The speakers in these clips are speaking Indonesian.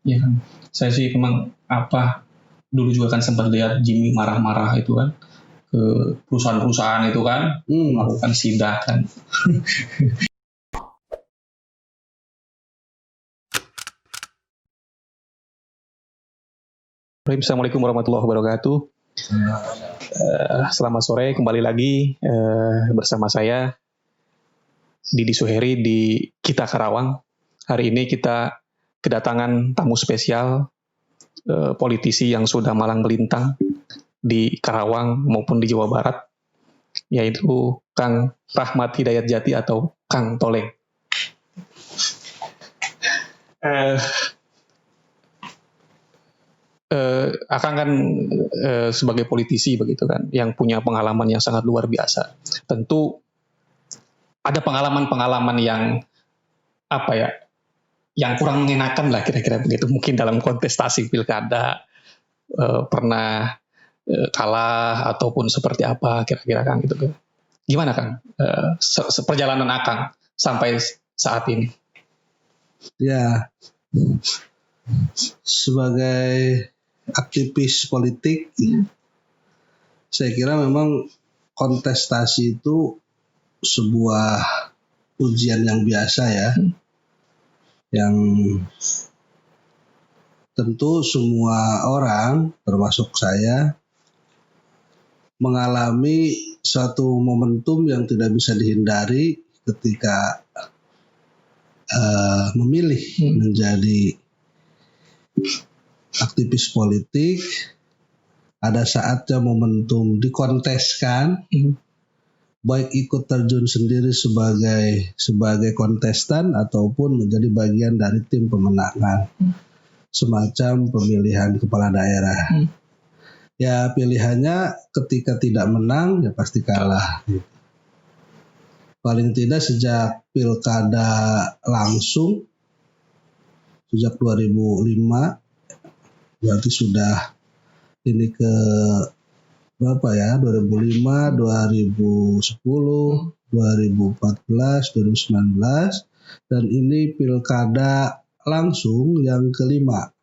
Ya kan. Saya sih memang dulu juga kan sempat lihat Jimmy marah-marah itu kan ke perusahaan-perusahaan itu kan melakukan sidak kan. Assalamualaikum warahmatullahi wabarakatuh. Selamat sore, kembali lagi bersama saya Didi Suheri di Kita Karawang. Hari ini kita kedatangan tamu spesial, politisi yang sudah malang melintang di Karawang maupun di Jawa Barat, yaitu Kang Rahmat Hidayat Jati atau Kang Toleng. Akang kan sebagai politisi begitu kan, yang punya pengalaman yang sangat luar biasa. Tentu ada pengalaman-pengalaman yang yang kurang mengenakan lah kira-kira begitu. Mungkin dalam kontestasi pilkada pernah kalah ataupun seperti apa kira-kira Kang gitu. Gimana Kang perjalanan Akang sampai saat ini? Ya, sebagai aktivis politik, saya kira memang kontestasi itu sebuah ujian yang biasa ya, yang tentu semua orang termasuk saya mengalami suatu momentum yang tidak bisa dihindari ketika memilih menjadi aktivis politik. Ada saatnya momentum dikonteskan, baik ikut terjun sendiri sebagai kontestan ataupun menjadi bagian dari tim pemenangan, semacam pemilihan kepala daerah. Ya pilihannya ketika tidak menang ya pasti kalah. Paling tidak sejak pilkada langsung sejak 2005, berarti sudah ini ke berapa ya, 2005, 2010, 2014, 2019, dan ini pilkada langsung yang kelima.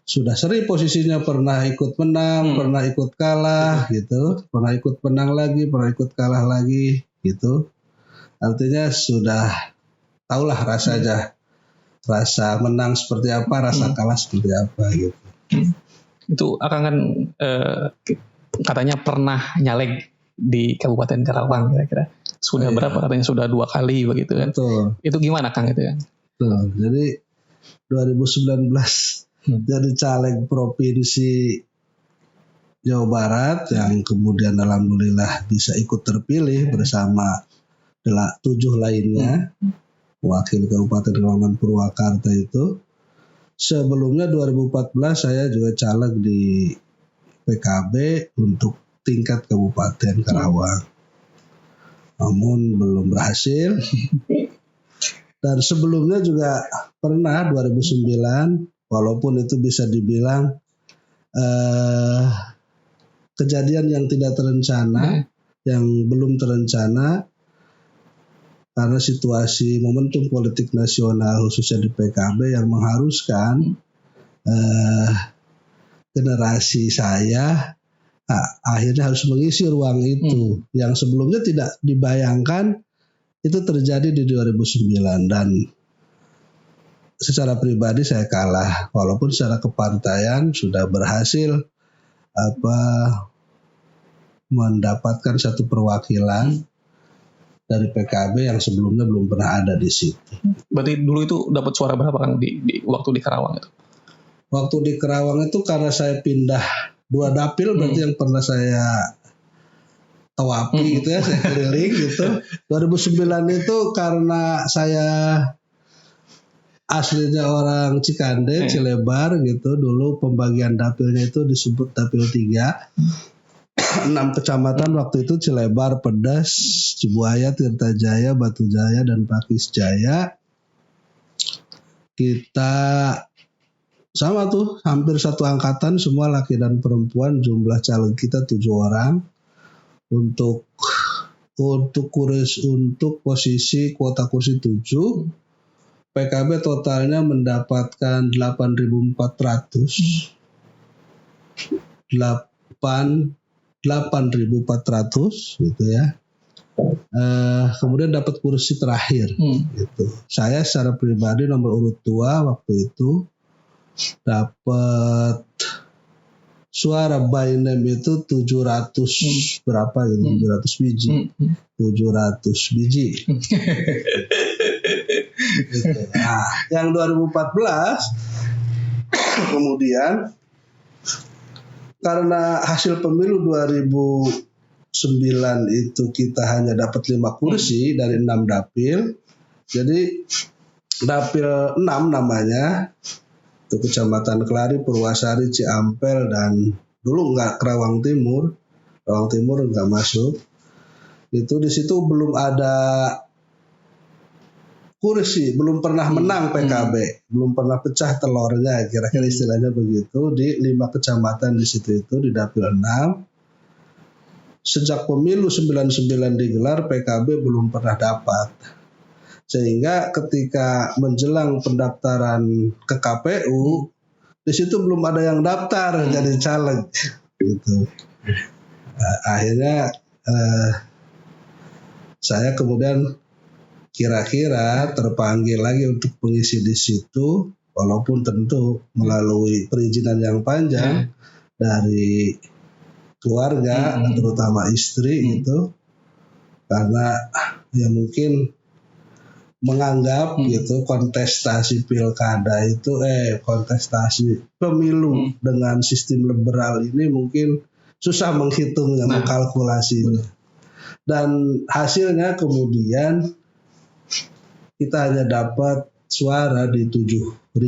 Sudah sering posisinya, pernah ikut menang, pernah ikut kalah gitu, pernah ikut menang lagi, pernah ikut kalah lagi gitu. Artinya sudah tahulah rasanya. Rasa menang seperti apa, rasa kalah seperti apa gitu. Itu Akang kan katanya pernah nyalek di Kabupaten Karawang kira-kira. Sudah berapa? Katanya sudah 2 kali begitu kan. Betul. Itu gimana Kang itu kan? Betul. Jadi 2019 jadi caleg provinsi Jawa Barat yang kemudian alhamdulillah bisa ikut terpilih bersama 7 lainnya. Wakil Kabupaten Karawang Purwakarta itu. Sebelumnya 2014 saya juga caleg di PKB untuk tingkat Kabupaten Karawang. Namun belum berhasil. Dan sebelumnya juga pernah 2009, walaupun itu bisa dibilang kejadian yang tidak terencana, yang belum terencana, karena situasi momentum politik nasional khususnya di PKB yang mengharuskan generasi saya akhirnya harus mengisi ruang itu yang sebelumnya tidak dibayangkan itu terjadi di 2009. Dan secara pribadi saya kalah, walaupun secara kepantaian sudah berhasil mendapatkan satu perwakilan dari PKB yang sebelumnya belum pernah ada di situ. Berarti dulu itu dapat suara berapa Kang di waktu di Karawang itu? Waktu di Karawang itu karena saya pindah 2 dapil, berarti yang pernah saya tawapi gitu ya, saya keliling gitu. 2009 itu karena saya aslinya orang Cikande, Cilebar gitu. Dulu pembagian dapilnya itu disebut dapil 3. 6 kecamatan waktu itu: Cilebar, Pedas, Cibuaya, Tirtajaya, Batujaya, dan Pakis Jaya. Kita sama tuh, hampir satu angkatan, semua laki dan perempuan. Jumlah caleg kita 7 orang. Untuk posisi kuota kursi 7, PKB totalnya mendapatkan 8.400 gitu ya. Kemudian dapat kursi terakhir gitu. Saya secara pribadi nomor urut 2 waktu itu dapat suara by name itu 700 berapa gitu, 700 biji. 700 biji. Gitu. Nah, yang 2014 kemudian karena hasil pemilu 2009 itu kita hanya dapat 5 kursi dari 6 dapil. Jadi dapil 6 namanya itu Kecamatan Kelari, Purwasari, Ciampel, dan dulu nggak Kerawang Timur nggak masuk. Itu di situ belum ada kursi, belum pernah menang PKB, belum pernah pecah telurnya, kira-kira istilahnya begitu. Di 5 kecamatan di situ itu di dapil 6. Sejak pemilu 99 digelar, PKB belum pernah dapat. Sehingga ketika menjelang pendaftaran ke KPU, di situ belum ada yang daftar jadi caleg gitu. Akhirnya saya kemudian kira-kira terpanggil lagi untuk mengisi di situ, walaupun tentu melalui perizinan yang panjang dari keluarga, terutama istri itu, karena ya mungkin menganggap gitu kontestasi pilkada itu kontestasi pemilu dengan sistem liberal ini mungkin susah menghitungnya, mengkalkulasinya. Dan hasilnya kemudian kita hanya dapat suara di 7.000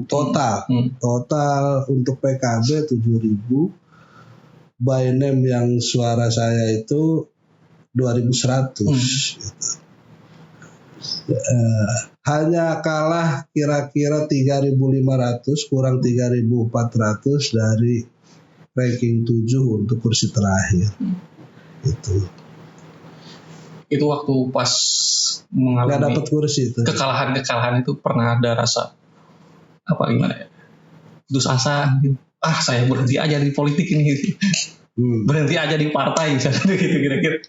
total. Total untuk PKB 7.000. By name yang suara saya itu 2.100 gitu. Hanya kalah kira-kira 3.500 kurang 3.400 dari ranking 7 untuk kursi terakhir. Itu waktu pas mengalami dapat kursi itu. Kekalahan itu pernah ada rasa apa gimana ya? Putus asa gitu. Saya berhenti aja di politik ini gitu. Berhenti aja di partai misalnya gitu kira-kira.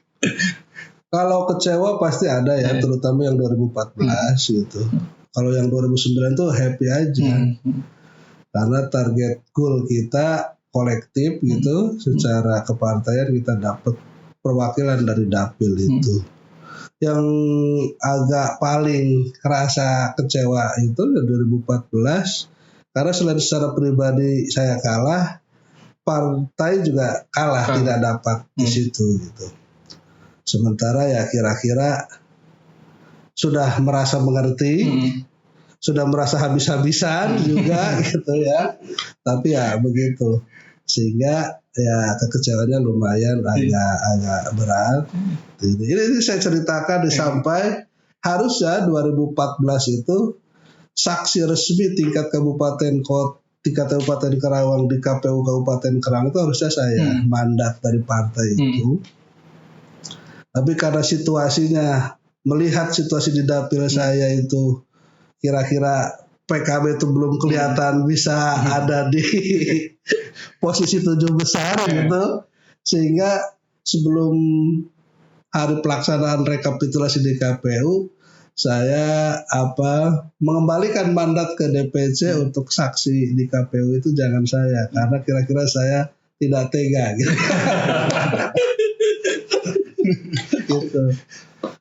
Kalau kecewa pasti ada ya, terutama yang 2014 gitu. Kalau yang 2009 tuh happy aja. Karena target goal kita kolektif gitu, secara kepartaian kita dapat perwakilan dari dapil itu. Yang agak paling kerasa kecewa itu 2014 karena selain secara pribadi saya kalah, partai juga kalah, tidak dapat di situ gitu. Sementara ya kira-kira sudah merasa mengerti, sudah merasa habis-habisan juga gitu ya. Tapi ya begitu. Sehingga ya kekecewaannya lumayan agak berat. Ini saya ceritakan sampai harusnya 2014 itu saksi resmi tingkat kabupaten Karawang di KPU Kabupaten Karawang itu harusnya saya mandat dari partai itu. Tapi karena situasinya, melihat situasi di dapil saya itu kira-kira PKB itu belum kelihatan bisa ada di posisi 7 besar gitu, sehingga sebelum hari pelaksanaan rekapitulasi di KPU saya mengembalikan mandat ke DPC untuk saksi di KPU itu jangan saya, karena kira-kira saya tidak tega gitu. Gitu.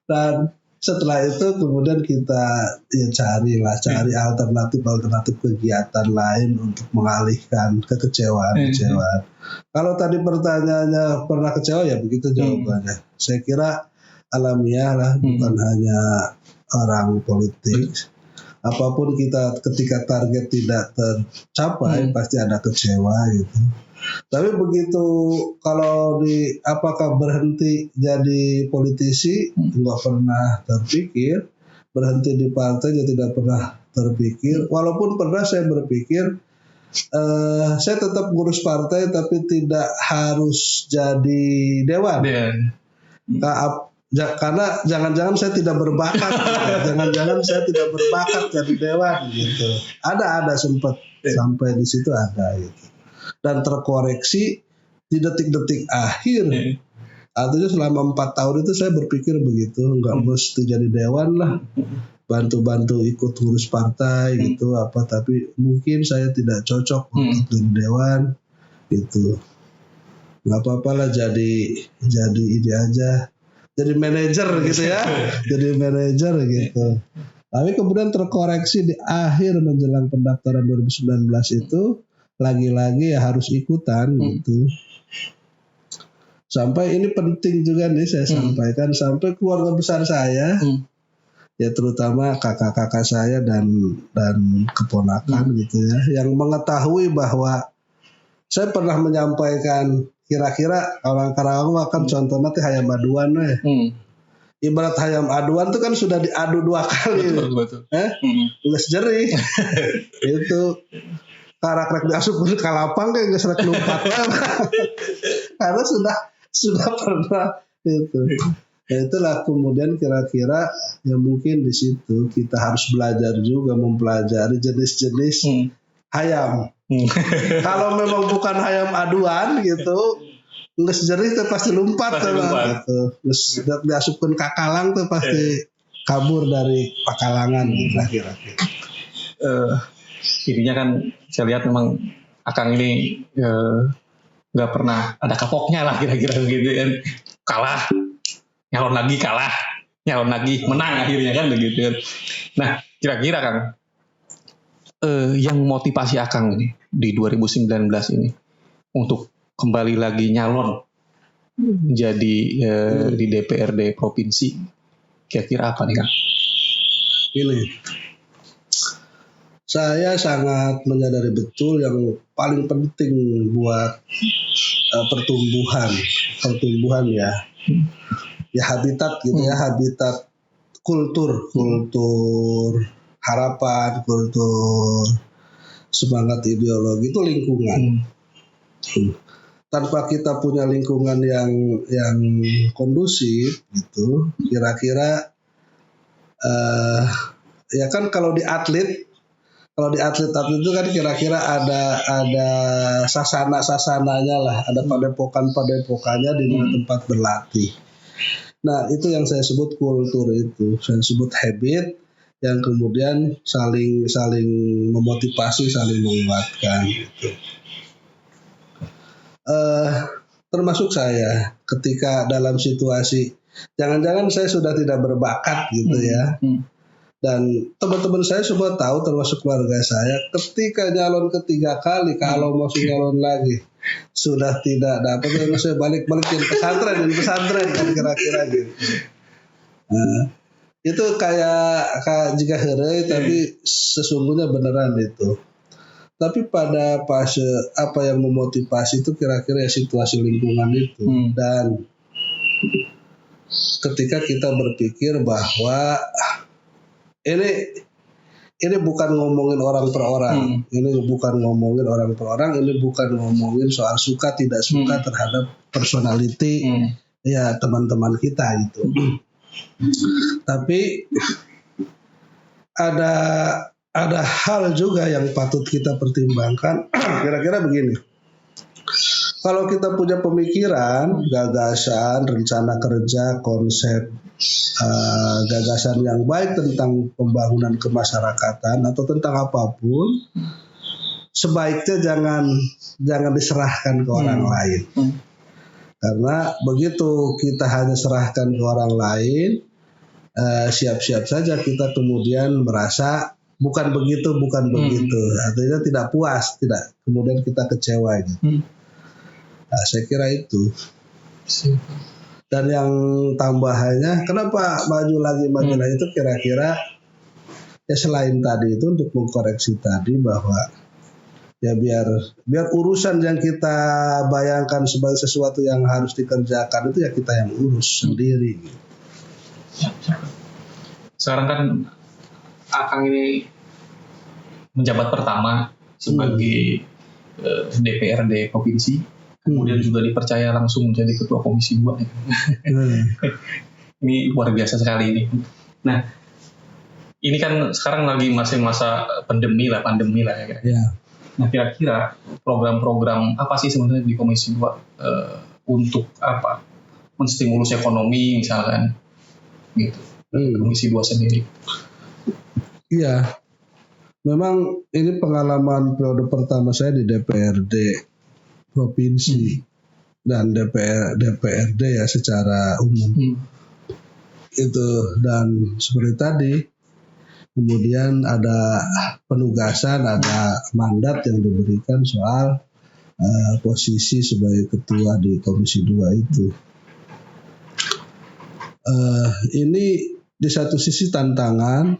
Dan setelah itu kemudian kita cari alternatif kegiatan lain untuk mengalihkan kekecewaan. Kalau tadi pertanyaannya pernah kecewa, ya begitu jawabannya. Saya kira alamiah lah, bukan hanya orang politik. Apapun kita ketika target tidak tercapai pasti ada kecewa gitu. Tapi begitu kalau apakah berhenti jadi politisi, nggak pernah terpikir. Berhenti di partai juga tidak pernah terpikir. Walaupun pernah saya berpikir saya tetap ngurus partai tapi tidak harus jadi dewan. karena jangan-jangan saya tidak berbakat gitu. Jangan-jangan saya tidak berbakat jadi dewan gitu. Ada sempat sampai di situ ada gitu. Dan terkoreksi di detik-detik akhir. Artinya selama 4 tahun itu saya berpikir begitu, nggak mesti jadi dewan lah, bantu-bantu ikut ngurus partai gitu apa, tapi mungkin saya tidak cocok untuk jadi dewan gitu. Nggak apa-apa lah jadi ini aja, jadi manajer gitu ya, jadi manajer gitu. Tapi kemudian terkoreksi di akhir menjelang pendaftaran 2019 itu lagi-lagi ya harus ikutan gitu. Sampai ini penting juga nih saya sampaikan, sampai keluarga besar saya, ya terutama kakak-kakak saya dan keponakan gitu ya, yang mengetahui bahwa saya pernah menyampaikan kira-kira orang Karawang akan contohnya teh hayam aduan we. Ibarat hayam aduan itu kan sudah diadu 2 kali. Betul. Geus jerih. Itu karak-karak diasup ke kalapang kayak geus rek lompat. Karena sudah pernah itu. Ya itulah kemudian kira-kira ya mungkin di situ kita harus belajar juga mempelajari jenis-jenis hayam. Kalau memang bukan hayam aduan gitu, nggak jerih tuh pasti lompat tuh gitu. Terus diasupkan kakalang tuh pasti kabur dari pakalangan gitu kira-kira. Intinya kan saya lihat memang Akang ini nggak pernah ada kapoknya lah kira-kira begitu kan. Kalah, nyalon lagi kalah, nyalon lagi menang akhirnya kan begitu kan. Nah kira-kira Kang, yang motivasi Akang ini di 2019 ini untuk kembali lagi nyalon menjadi di DPRD provinsi, kira-kira apa nih Kang? Ini saya sangat menyadari betul yang paling penting buat pertumbuhan ya habitat gitu ya, habitat kultur harapan, kultur semangat ideologi itu lingkungan. Tanpa kita punya lingkungan yang kondusif gitu, kira-kira ya kan kalau di atlet itu kan kira-kira ada sasana-sasananya lah, ada padepokannya di tempat berlatih. Nah itu yang saya sebut kultur, itu saya sebut habit yang kemudian saling memotivasi, saling menguatkan gitu. Termasuk saya ketika dalam situasi jangan-jangan saya sudah tidak berbakat gitu ya. Dan teman-teman saya semua tahu, termasuk keluarga saya, ketika nyalon ketiga kali, kalau mau nyalon lagi sudah tidak dapat, saya balik-balikin pesantren kan kira-kira gitu. Nah, itu kayak jika heureuy tapi sesungguhnya beneran itu. Tapi pada fase apa yang memotivasi itu kira-kira ya situasi lingkungan itu. Dan ketika kita berpikir bahwa ini bukan ngomongin orang per orang, ini bukan ngomongin orang per orang, ini bukan ngomongin soal suka tidak suka terhadap personality ya teman-teman kita itu. Tapi ada hal juga yang patut kita pertimbangkan. Kira-kira begini. Kalau kita punya pemikiran, gagasan, rencana kerja, konsep, gagasan yang baik tentang pembangunan kemasyarakatan atau tentang apapun, sebaiknya jangan diserahkan ke orang lain. Karena begitu kita hanya serahkan ke orang lain, siap-siap saja kita kemudian merasa bukan begitu, artinya tidak puas, tidak, kemudian kita kecewa gitu. Nah, saya kira itu. Dan yang tambahannya, kenapa maju lagi itu kira-kira ya selain tadi itu untuk mengkoreksi tadi bahwa ya biar urusan yang kita bayangkan sebagai sesuatu yang harus dikerjakan itu ya kita yang urus sendiri. Sekarang kan Akang ini menjabat pertama sebagai DPRD provinsi. Kemudian juga dipercaya langsung menjadi ketua komisi 2. Ini luar biasa sekali ini. Nah, ini kan sekarang lagi masih masa pandemi lah ya. Ya. Nah, kira-kira program-program apa sih sebenarnya di Komisi 2 untuk apa? Menstimulus ekonomi misalkan gitu. Komisi 2 sendiri. Iya. Memang ini pengalaman periode pertama saya di DPRD provinsi dan DPRD ya secara umum. Itu, dan seperti tadi kemudian ada penugasan, ada mandat yang diberikan soal posisi sebagai ketua di Komisi 2 itu. Ini di satu sisi tantangan,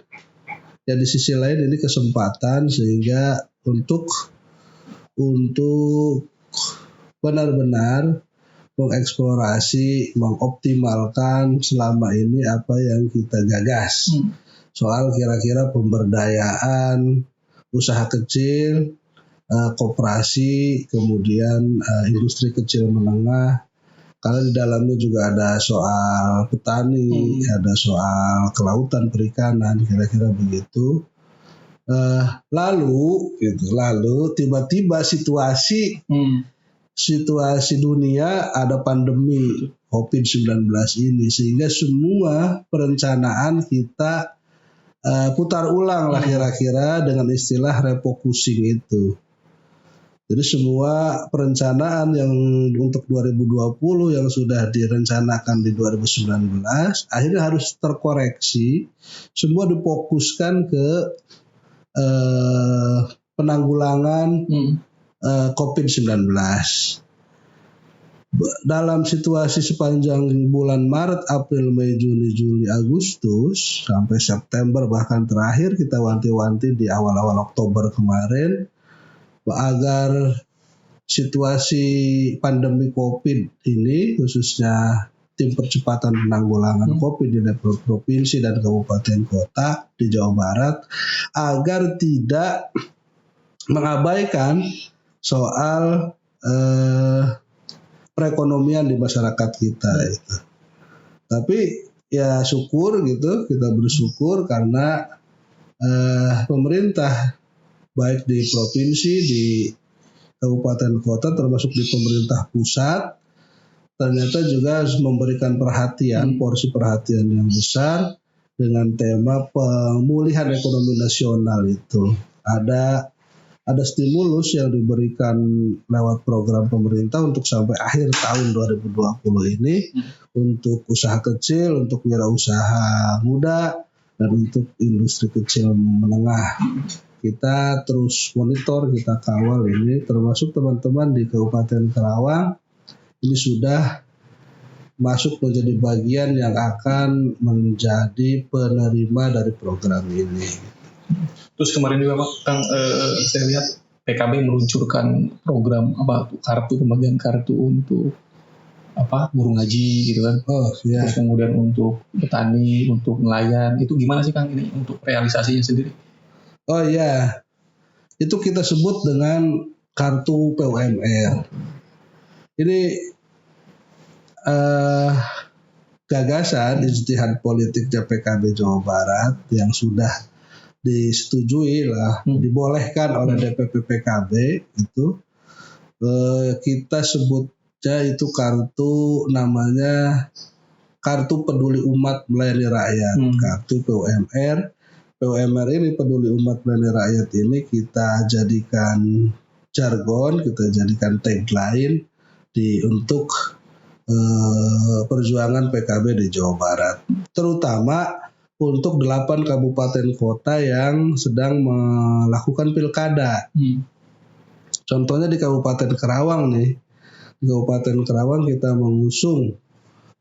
ya di sisi lain ini kesempatan sehingga untuk benar-benar mengeksplorasi, mengoptimalkan selama ini apa yang kita gagas. Soal kira-kira pemberdayaan usaha kecil, koperasi, kemudian industri kecil menengah. Karena di dalamnya juga ada soal petani, ada soal kelautan perikanan, kira-kira begitu. Lalu tiba-tiba situasi dunia ada pandemi COVID-19 ini, sehingga semua perencanaan kita putar ulang lah kira-kira dengan istilah refocusing itu. Jadi semua perencanaan yang untuk 2020 yang sudah direncanakan di 2019 akhirnya harus terkoreksi, semua difokuskan ke penanggulangan COVID-19. Dalam situasi sepanjang bulan Maret, April, Mei, Juni, Juli, Agustus sampai September, bahkan terakhir kita wanti-wanti di awal-awal Oktober kemarin agar situasi pandemi COVID ini, khususnya tim percepatan penanggulangan COVID di level provinsi dan kabupaten kota di Jawa Barat, agar tidak mengabaikan soal perekonomian di masyarakat kita itu. Tapi ya syukur gitu, kita bersyukur karena pemerintah baik di provinsi, di kabupaten kota, termasuk di pemerintah pusat, ternyata juga harus memberikan perhatian, porsi perhatian yang besar dengan tema pemulihan ekonomi nasional itu. Ada stimulus yang diberikan lewat program pemerintah untuk sampai akhir tahun 2020 ini untuk usaha kecil, untuk wirausaha muda, dan untuk industri kecil menengah. Kita terus monitor, kita kawal ini, termasuk teman-teman di Kabupaten Karawang ini sudah masuk menjadi bagian yang akan menjadi penerima dari program ini. Terus kemarin juga Pak, saya lihat PKB meluncurkan program pembagian kartu untuk guru ngaji gitu kan. Ya. Terus kemudian untuk petani, untuk nelayan, itu gimana sih Kang ini untuk realisasinya sendiri? Oh ya, itu kita sebut dengan kartu PUMR. Ini gagasan ijtihad politiknya PKB Jawa Barat yang sudah disetujui lah, dibolehkan oleh DPP PKB itu. Kita sebutnya itu kartu, namanya kartu peduli umat melayani rakyat, kartu PUMR. PUMR ini, peduli umat melayani rakyat ini, kita jadikan jargon, kita jadikan tagline untuk perjuangan PKB di Jawa Barat, terutama untuk 8 kabupaten kota yang sedang melakukan pilkada. Contohnya di Kabupaten Karawang nih, di Kabupaten Karawang kita mengusung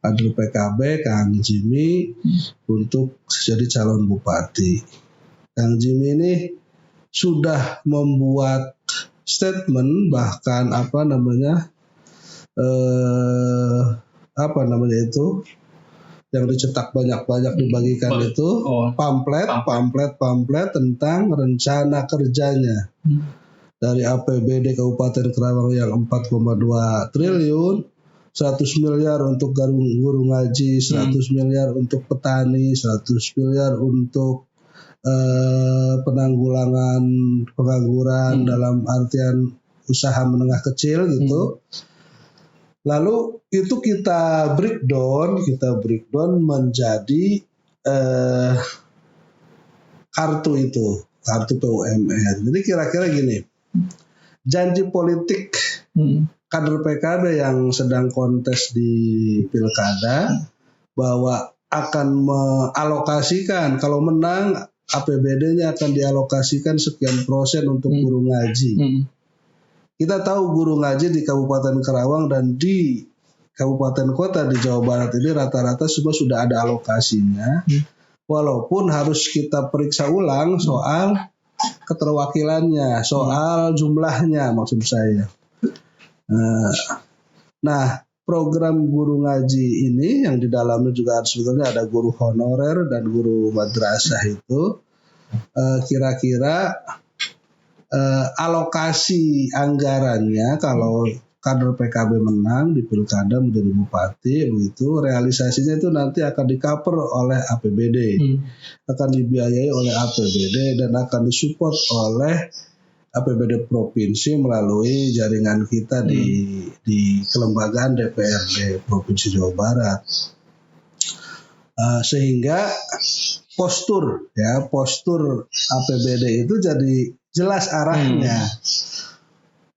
kader PKB Kang Jimmy untuk jadi calon bupati. Kang Jimmy ini sudah membuat statement, bahkan yang dicetak banyak-banyak dibagikan itu pamflet tentang rencana kerjanya dari APBD Kabupaten Karawang yang 4,2 triliun 100 miliar untuk guru ngaji, 100 miliar untuk petani, 100 miliar untuk penanggulangan pengangguran dalam artian usaha menengah kecil gitu. Lalu itu kita breakdown menjadi kartu PUMR. Jadi kira-kira gini, janji politik kader PKB yang sedang kontes di pilkada bahwa akan mengalokasikan, kalau menang APBD-nya akan dialokasikan sekian persen untuk guru ngaji. Kita tahu guru ngaji di Kabupaten Karawang dan di kabupaten kota di Jawa Barat ini rata-rata semua sudah ada alokasinya. Walaupun harus kita periksa ulang soal keterwakilannya, soal jumlahnya maksud saya. Nah, program guru ngaji ini yang di dalamnya juga sebetulnya ada guru honorer dan guru madrasah itu kira-kira alokasi anggarannya kalau kader PKB menang di pilkada menjadi bupati begitu, realisasinya itu nanti akan di-cover oleh APBD, akan dibiayai oleh APBD dan akan disupport oleh APBD provinsi melalui jaringan kita di kelembagaan DPRD Provinsi Jawa Barat. Sehingga postur APBD itu jadi jelas arahnya.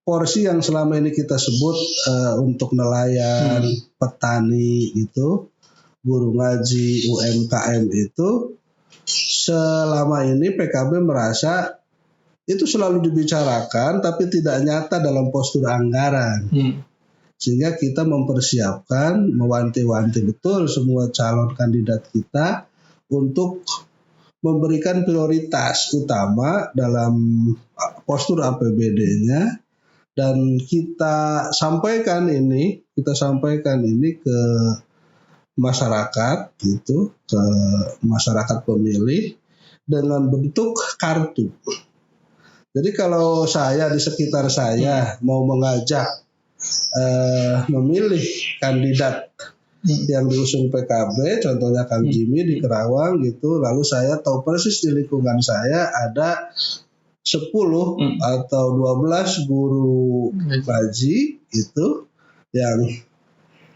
Porsi yang selama ini kita sebut untuk nelayan, petani itu, guru ngaji, UMKM itu selama ini PKB merasa itu selalu dibicarakan tapi tidak nyata dalam postur anggaran. Sehingga kita mempersiapkan, mewanti-wanti betul semua calon kandidat kita untuk memberikan prioritas utama dalam postur APBD-nya, dan kita sampaikan ini ke masyarakat gitu, ke masyarakat pemilih dengan bentuk kartu. Jadi kalau saya di sekitar saya mau mengajak memilih kandidat yang diusung PKB, contohnya Kang Jimmy di Kerawang gitu, lalu saya tahu persis di lingkungan saya ada 10 atau 12 guru ngaji itu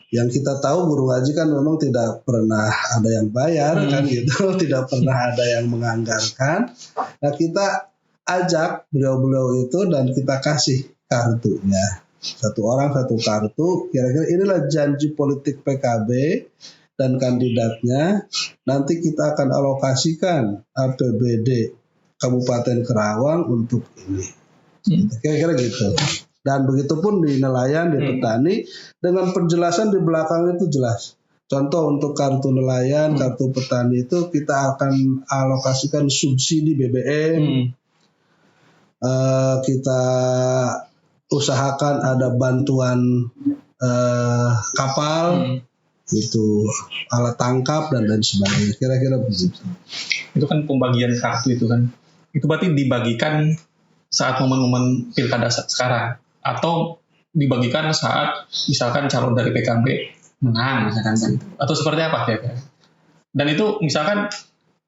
yang kita tahu guru ngaji kan memang tidak pernah ada yang bayar kan gitu, tidak pernah ada yang menganggarkan. Nah, kita ajak beliau-beliau itu dan kita kasih kartunya. Satu orang satu kartu, kira-kira inilah janji politik PKB dan kandidatnya. Nanti kita akan alokasikan APBD Kabupaten Karawang untuk ini. Kira-kira gitu. Dan begitu pun di nelayan, di petani, dengan penjelasan di belakang itu jelas. Contoh untuk kartu nelayan, kartu petani itu kita akan alokasikan subsidi BBM. Kita usahakan ada bantuan kapal, itu alat tangkap dan lain sebagainya. Kira-kira begitu. Itu kan pembagian kartu itu kan. Itu berarti dibagikan saat momen-momen pilkada sekarang, atau dibagikan saat misalkan calon dari PKB menang misalkan gitu. Atau seperti apa ya? Dan itu misalkan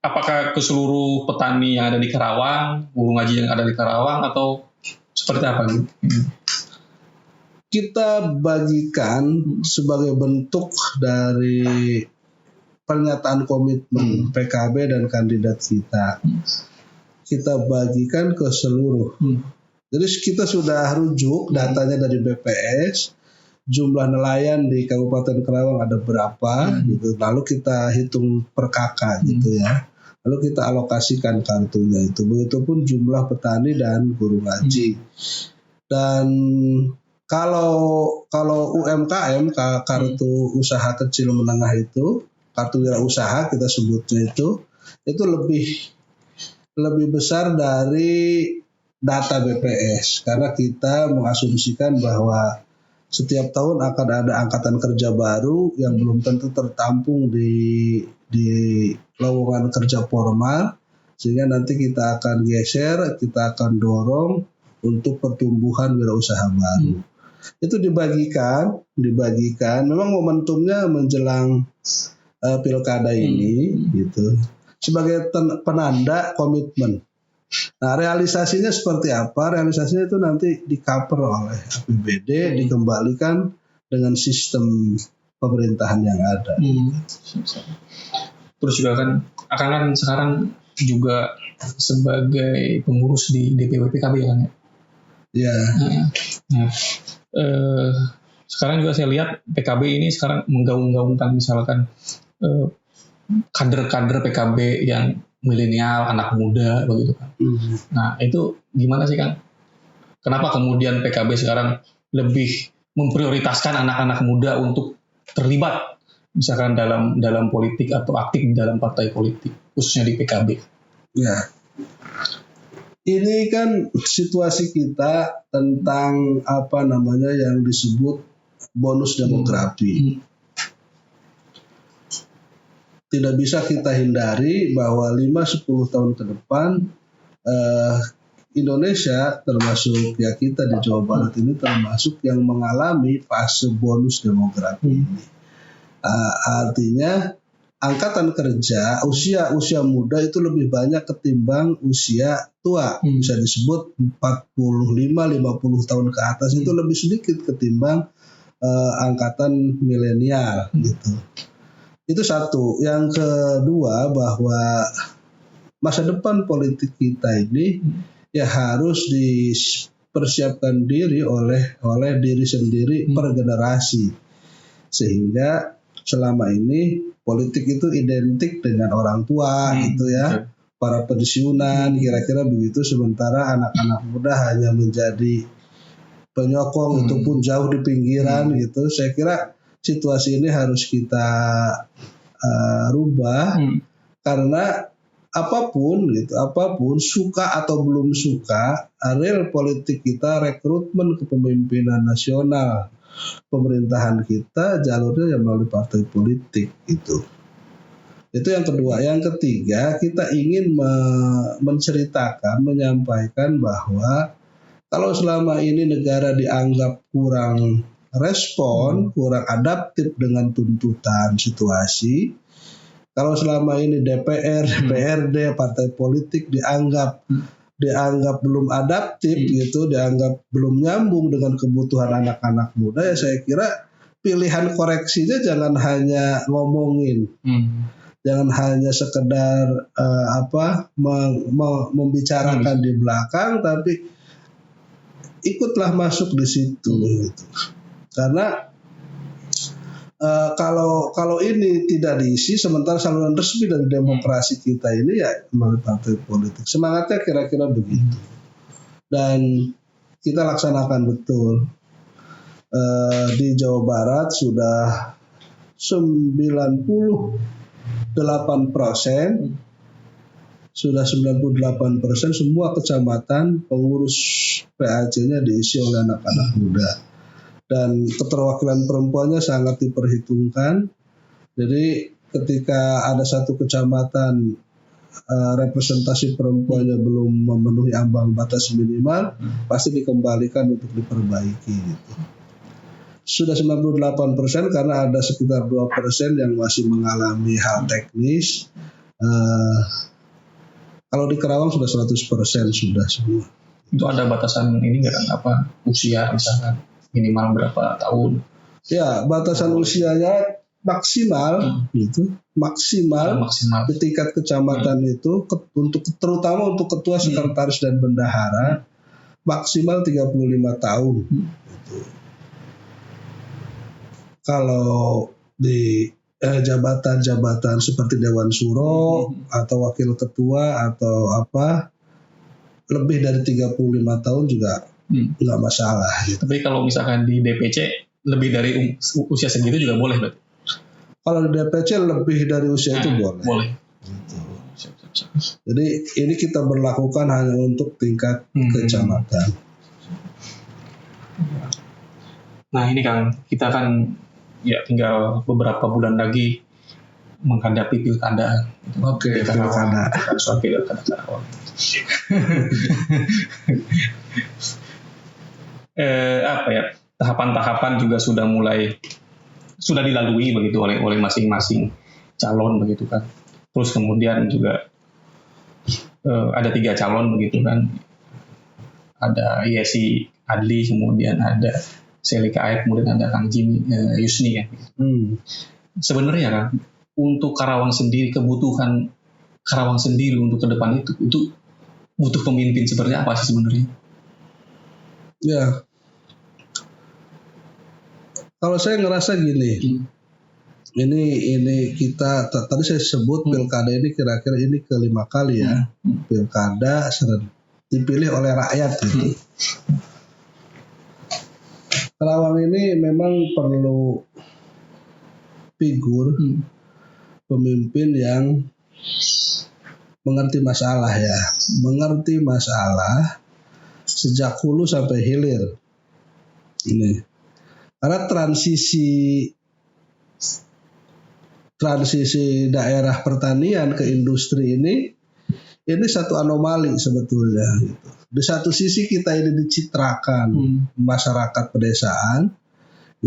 apakah ke seluruh petani yang ada di Karawang, guru ngaji yang ada di Karawang, atau seperti apa gitu? Kita bagikan sebagai bentuk dari pernyataan komitmen PKB dan kandidat kita. Kita bagikan ke seluruh. Jadi kita sudah rujuk datanya dari BPS, jumlah nelayan di Kabupaten Karawang ada berapa, gitu. Lalu kita hitung per kakak gitu ya. Lalu kita alokasikan kartunya itu. Begitupun jumlah petani dan guru ngaji. Dan kalau UMKM, kartu usaha kecil menengah itu, kartu wirausaha kita sebutnya itu lebih besar dari data BPS, karena kita mengasumsikan bahwa setiap tahun akan ada angkatan kerja baru yang belum tentu tertampung di lowongan kerja formal, sehingga nanti kita akan geser, kita akan dorong untuk pertumbuhan wirausaha baru. itu dibagikan. Memang momentumnya menjelang pilkada ini, gitu, sebagai penanda komitmen. Nah, realisasinya seperti apa? Realisasinya itu nanti di-cover oleh APBD, dikembalikan dengan sistem pemerintahan yang ada. Terus juga kan sekarang juga sebagai pengurus di DPW PKB kan ya. Ya. Nah, sekarang juga saya lihat PKB ini sekarang menggaung-gaungkan misalkan kader-kader PKB yang milenial, anak muda begitu kan. Nah, itu gimana sih Kang? Kenapa kemudian PKB sekarang lebih memprioritaskan anak-anak muda untuk terlibat misalkan dalam politik atau aktif dalam partai politik, khususnya di PKB? Ya. Ini kan situasi kita tentang yang disebut bonus demografi. Tidak bisa kita hindari bahwa 5-10 tahun ke depan Indonesia, termasuk ya kita di Jawa Barat ini, termasuk yang mengalami fase bonus demografi ini. Artinya angkatan kerja usia muda itu lebih banyak ketimbang usia tua. Bisa disebut 45-50 tahun ke atas itu lebih sedikit ketimbang angkatan milenial gitu. Itu satu. Yang kedua, bahwa masa depan politik kita ini ya harus dipersiapkan diri oleh diri sendiri per generasi. Sehingga selama ini politik itu identik dengan orang tua gitu ya. Para pensiunan kira-kira begitu, sementara anak-anak muda hanya menjadi penyokong, itu pun jauh di pinggiran gitu. Saya kira situasi ini harus kita rubah, karena apapun suka atau belum suka, real politik kita, rekrutmen kepemimpinan nasional pemerintahan kita jalurnya yang melalui partai politik gitu. Itu yang kedua. Yang ketiga, kita ingin menyampaikan bahwa kalau selama ini negara dianggap kurang respon, kurang adaptif dengan tuntutan situasi, kalau selama ini DPR, DPRD, partai politik dianggap belum adaptif gitu, dianggap belum nyambung dengan kebutuhan anak-anak muda, ya saya kira pilihan koreksinya jangan hanya ngomongin, jangan hanya sekedar membicarakan di belakang, tapi ikutlah masuk di situ gitu. Karena kalau ini tidak diisi, sementara saluran resmi dari demokrasi kita ini ya melalui partai politik. Semangatnya kira-kira begitu. Dan kita laksanakan betul. Di Jawa Barat sudah 98%, sudah 98% semua kecamatan pengurus PAC-nya diisi oleh anak-anak muda. Dan keterwakilan perempuannya sangat diperhitungkan. Jadi ketika ada satu kecamatan representasi perempuannya belum memenuhi ambang batas minimal, pasti dikembalikan untuk diperbaiki gitu. Sudah 98% karena ada sekitar 2% yang masih mengalami hal teknis. Kalau di Karawang sudah 100% sudah semua. Itu ada batasan ini nggak kan, usia misalkan minimal berapa tahun? Ya, batasan usianya maksimal gitu, maksimal di tingkat kecamatan itu terutama untuk ketua, sekretaris dan bendahara maksimal 35 tahun. Gitu. Kalau di jabatan-jabatan seperti Dewan Suro atau wakil ketua atau lebih dari 35 tahun juga nggak masalah gitu. Tapi kalau misalkan di DPC lebih dari usia segitu juga boleh berarti? Kalau di DPC lebih dari usia itu boleh. Gitu. Jadi ini kita berlakukan hanya untuk tingkat kecamatan. Nah ini kan kita kan ya tinggal beberapa bulan lagi menghadapi pilkada. Oke, pilkada. Soal pilkada Karawang. tahapan-tahapan juga sudah dilalui begitu oleh masing-masing calon begitu kan. Terus kemudian juga ada 3 calon begitu kan. Ada Yesi Adli, kemudian ada Selika Aep, kemudian ada Kang Jimmy Yusni ya. Sebenarnya kan untuk Karawang sendiri, kebutuhan Karawang sendiri untuk ke depan itu butuh pemimpin seperti apa sih sebenarnya? Ya, kalau saya ngerasa gini, ini kita tadi saya sebut pilkada ini kira-kira ini kelima kali ya, pilkada dipilih oleh rakyat gitu. Karawang ini memang perlu figur pemimpin yang mengerti masalah sejak hulu sampai hilir. Ini karena transisi daerah pertanian ke industri ini satu anomali sebetulnya gitu. Di satu sisi kita ini dicitrakan masyarakat pedesaan,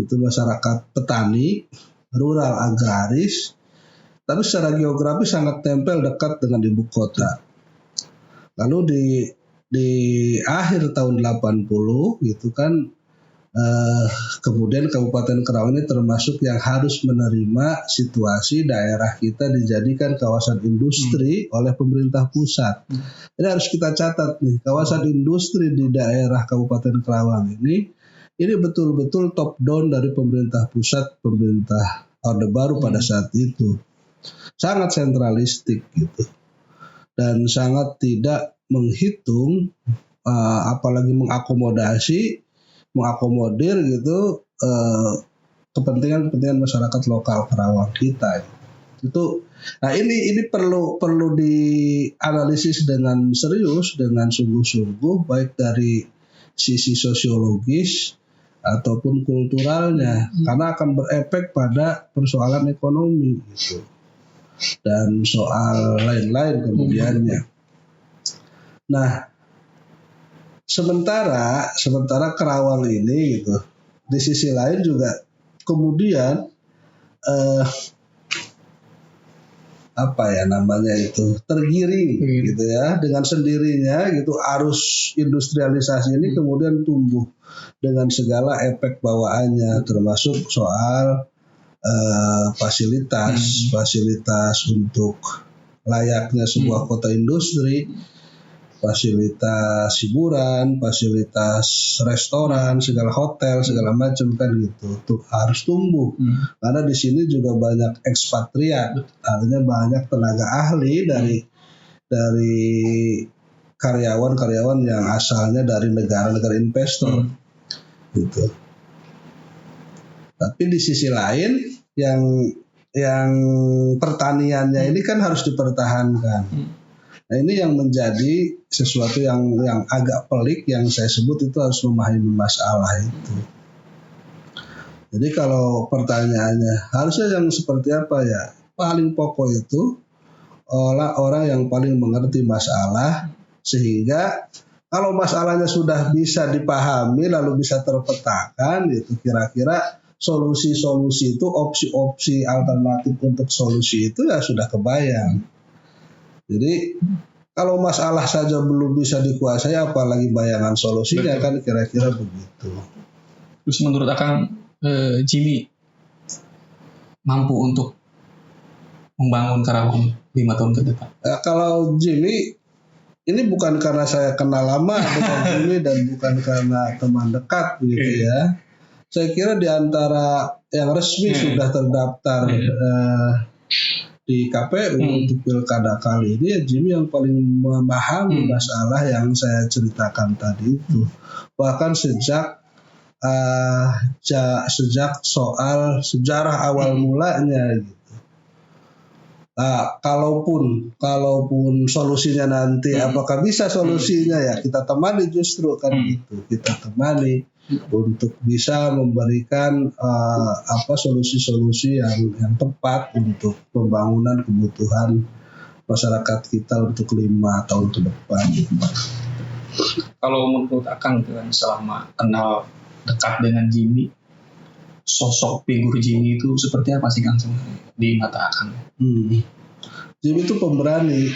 itu masyarakat petani, rural agraris, tapi secara geografis sangat tempel dekat dengan ibu kota. Lalu di akhir tahun 80 gitu kan, kemudian Kabupaten Karawang ini termasuk yang harus menerima situasi daerah kita dijadikan kawasan industri oleh pemerintah pusat. Ini harus kita catat nih, kawasan industri di daerah Kabupaten Karawang ini betul-betul top down dari pemerintah pusat, pemerintah Orde Baru pada saat itu. Sangat sentralistik gitu. Dan sangat tidak menghitung apalagi mengakomodir gitu kepentingan masyarakat lokal Karawang kita itu. Nah ini perlu dianalisis dengan serius, dengan sungguh-sungguh, baik dari sisi sosiologis ataupun kulturalnya, karena akan berefek pada persoalan ekonomi gitu dan soal lain-lain kemudiannya. Nah, Sementara Karawang ini gitu, di sisi lain juga kemudian tergiring gitu ya, dengan sendirinya gitu arus industrialisasi ini kemudian tumbuh dengan segala efek bawaannya, termasuk soal fasilitas untuk layaknya sebuah kota industri, fasilitas hiburan, fasilitas restoran, segala hotel, segala macam kan gitu. Tuh harus tumbuh. Karena di sini juga banyak ekspatriat, artinya banyak tenaga ahli dari karyawan-karyawan yang asalnya dari negara-negara investor. Gitu. Tapi di sisi lain yang pertaniannya ini kan harus dipertahankan. Nah ini yang menjadi sesuatu yang agak pelik, yang saya sebut itu harus memahami masalah itu. Jadi kalau pertanyaannya harusnya yang seperti apa ya, paling pokok itu orang yang paling mengerti masalah, sehingga kalau masalahnya sudah bisa dipahami lalu bisa terpetakan itu, kira-kira solusi-solusi itu, opsi-opsi alternatif untuk solusi itu ya sudah kebayang. Jadi kalau masalah saja belum bisa dikuasai, apalagi bayangan solusinya. Betul. Kan kira-kira begitu. Terus menurut Akang, Jimmy mampu untuk membangun Karawang 5 tahun ke depan? Kalau Jimmy, ini bukan karena saya kenal lama dengan Jimmy dan bukan karena teman dekat gitu ya. Saya kira di antara yang resmi sudah terdaftar di KPU untuk pilkada kali ini, ya Jimmy yang paling memahami masalah yang saya ceritakan tadi itu. Bahkan sejak soal sejarah awal mulanya gitu. Kalaupun solusinya nanti apakah bisa solusinya ya kita temani, justru kan gitu, kita temani untuk bisa memberikan solusi-solusi yang tepat untuk pembangunan kebutuhan masyarakat kita untuk 5 tahun ke depan. Kalau menurut Akang selama kenal dekat dengan Jimmy, sosok figur Jimmy itu seperti apa sih Kang sebenarnya di mata Akang? Jimmy itu pemberani,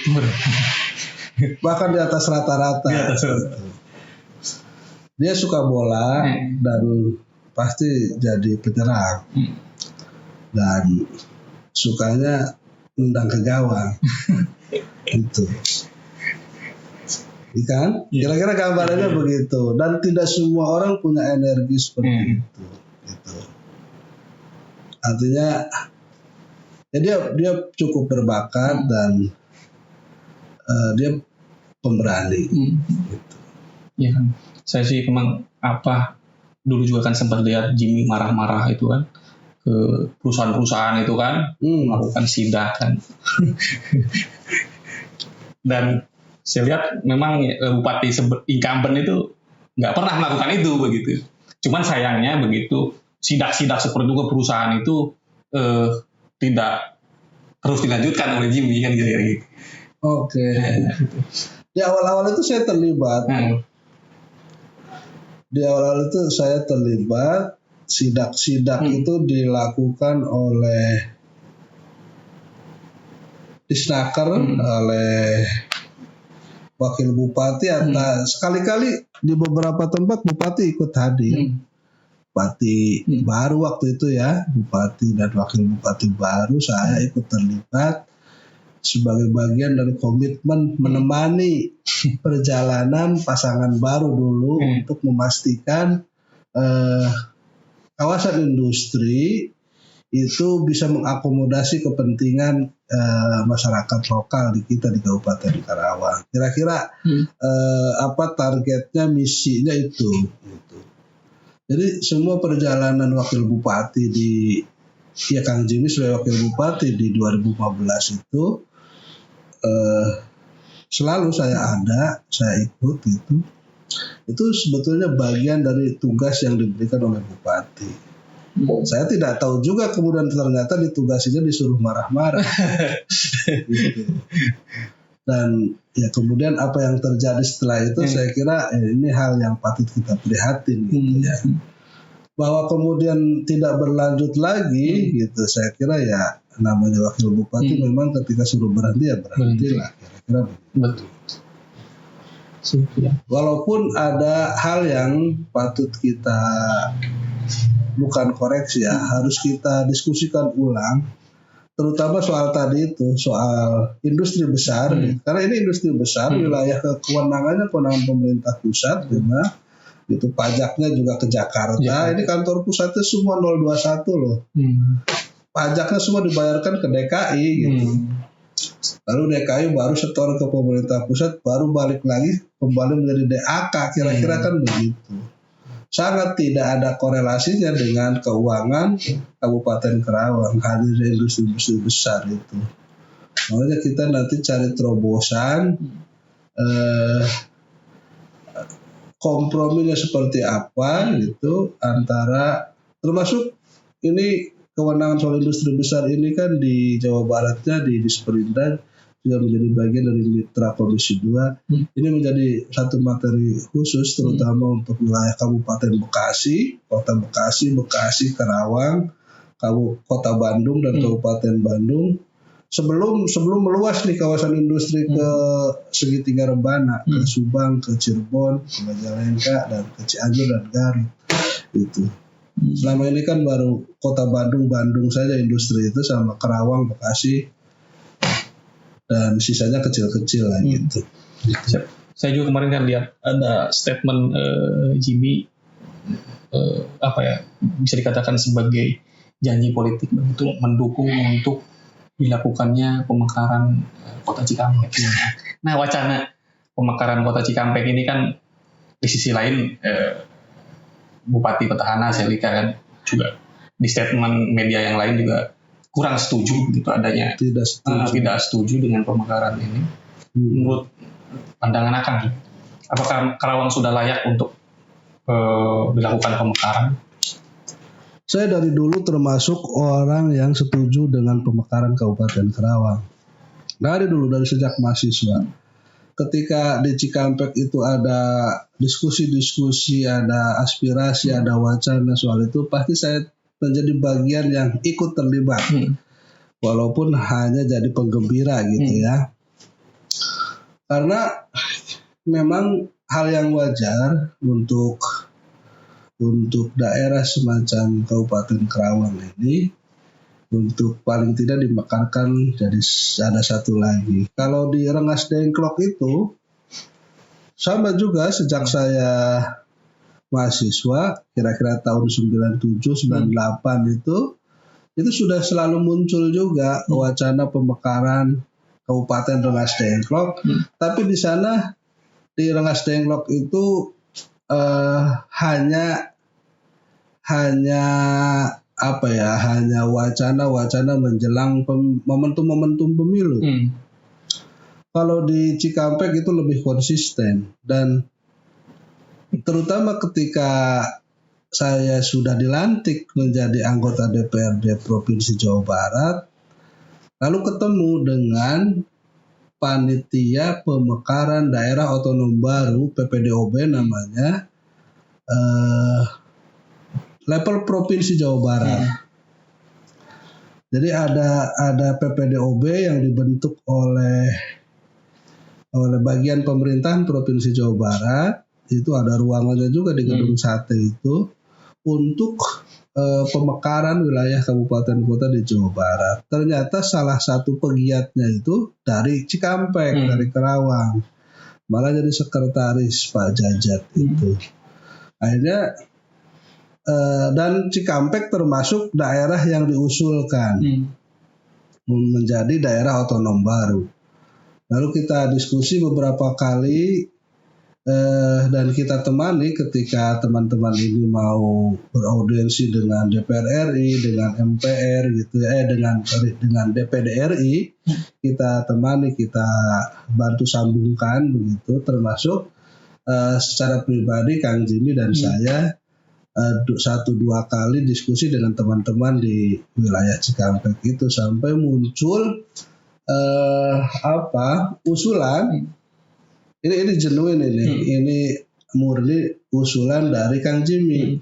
bahkan di atas rata-rata. Di atas Dia suka bola dan pasti jadi penyerang dan sukanya nendang ke gawang. Itu. Kan? Kira-kira gambarannya begitu. Dan tidak semua orang punya energi seperti itu. Gitu. Artinya, ya dia cukup berbakat dan dia pemberani. Gitu. Ya kan. Saya sih memang dulu juga kan sempat lihat Jimmy marah-marah itu kan ke perusahaan-perusahaan itu kan melakukan sidak kan. Dan saya lihat memang bupati incumbent itu nggak pernah melakukan itu begitu. Cuman sayangnya begitu sidak-sidak seperti itu ke perusahaan itu tidak terus dilanjutkan oleh Jimmy kan gitu. Oke. Di awal-awal itu saya terlibat. Di awal-awal itu saya terlibat. Sidak-sidak itu dilakukan oleh Disnaker, oleh wakil bupati atau sekali-kali di beberapa tempat bupati ikut hadir. Bupati baru waktu itu ya, bupati dan wakil bupati baru, saya ikut terlibat sebagai bagian dari komitmen menemani perjalanan pasangan baru dulu untuk memastikan kawasan industri itu bisa mengakomodasi kepentingan masyarakat lokal di Kabupaten Karawang. Kira-kira apa targetnya, misinya itu. Gitu. Jadi semua perjalanan wakil bupati Kang Jimmy sebagai wakil bupati di 2015 itu selalu saya ikut gitu. Itu sebetulnya bagian dari tugas yang diberikan oleh bupati. Saya tidak tahu juga kemudian ternyata ditugasinya disuruh marah-marah. Gitu. Dan ya kemudian apa yang terjadi setelah itu saya kira ini hal yang patut kita prihatin gitu ya. Bahwa kemudian tidak berlanjut lagi gitu, saya kira ya namanya wakil bupati memang ketika suruh berhenti ya berhentilah. Kira-kira betul. Walaupun ada hal yang patut kita bukan koreksi ya, harus kita diskusikan ulang, terutama soal tadi itu, soal industri besar, karena ini industri besar, wilayah kewenangannya kewenangan pemerintah pusat, memang itu pajaknya juga ke Jakarta, ini kantor pusatnya semua 021 loh, pajaknya semua dibayarkan ke DKI gitu. Lalu DKI baru setor ke pemerintah pusat, baru balik lagi kembali menjadi DAK, kira-kira kan begitu. Sangat tidak ada korelasinya dengan keuangan Kabupaten Karawang, hadirnya industri besar itu. Makanya kita nanti cari terobosan, komprominya seperti apa gitu, antara termasuk ini kewenangan soal industri besar ini kan di Jawa Baratnya di Disperindak juga menjadi bagian dari mitra Komisi 2. Ini menjadi satu materi khusus terutama untuk wilayah Kabupaten Bekasi, Kota Bekasi, Karawang, Kota Bandung dan Kabupaten Bandung. Sebelum meluas nih kawasan industri ke segitiga Rebana, ke Subang, ke Cirebon, ke Majalengka dan ke Cianjur dan Garut. Itu. Selama ini kan baru Kota Bandung saja industri itu, sama Karawang, Bekasi, dan sisanya kecil-kecil lah gitu. Saya juga kemarin kan lihat ada statement Jimmy bisa dikatakan sebagai janji politik untuk mendukung untuk dilakukannya pemekaran Kota Cikampek. Nah, wacana pemekaran Kota Cikampek ini kan di sisi lain Bupati Petahana Selika kan juga di statement media yang lain juga kurang setuju gitu adanya, tidak setuju dengan pemekaran ini. Menurut pandangan Akang, apakah Karawang sudah layak untuk dilakukan pemekaran? Saya dari dulu termasuk orang yang setuju dengan pemekaran Kabupaten Karawang. Dari dulu, dari sejak mahasiswa. ketika di Cikampek itu ada diskusi-diskusi, ada aspirasi, ada wacana soal itu, pasti saya menjadi bagian yang ikut terlibat, walaupun hanya jadi penggembira gitu ya. Karena memang hal yang wajar untuk daerah semacam Kabupaten Karawang ini untuk paling tidak dimekarkan jadi ada satu lagi. Kalau di Rengas Dengklok itu sama juga sejak saya mahasiswa kira-kira tahun 97 98 itu sudah selalu muncul juga wacana pemekaran Kabupaten Rengas Dengklok. Tapi di sana di Rengas Dengklok itu hanya hanya wacana-wacana menjelang momentum-momentum pemilu. Kalau di Cikampek itu lebih konsisten, dan terutama ketika saya sudah dilantik menjadi anggota DPRD Provinsi Jawa Barat, lalu ketemu dengan panitia pemekaran daerah otonom baru PPDOB namanya, level Provinsi Jawa Barat. Jadi ada PPDOB yang dibentuk oleh bagian pemerintahan Provinsi Jawa Barat. Itu ada ruangannya juga di Gedung Sate itu untuk pemekaran wilayah kabupaten kota di Jawa Barat. Ternyata salah satu pegiatnya itu dari Cikampek, dari Karawang. Malah jadi sekretaris Pak Jajat itu. Akhirnya dan Cikampek termasuk daerah yang diusulkan menjadi daerah otonom baru. Lalu kita diskusi beberapa kali dan kita temani ketika teman-teman ini mau beraudiensi dengan DPR RI, dengan MPR gitu dengan DPD RI, kita temani, kita bantu sambungkan begitu, termasuk secara pribadi Kang Jimmy dan saya 1-2 kali diskusi dengan teman-teman di wilayah Cikampek itu sampai muncul usulan. Ini genuine ini murni usulan dari Kang Jimmy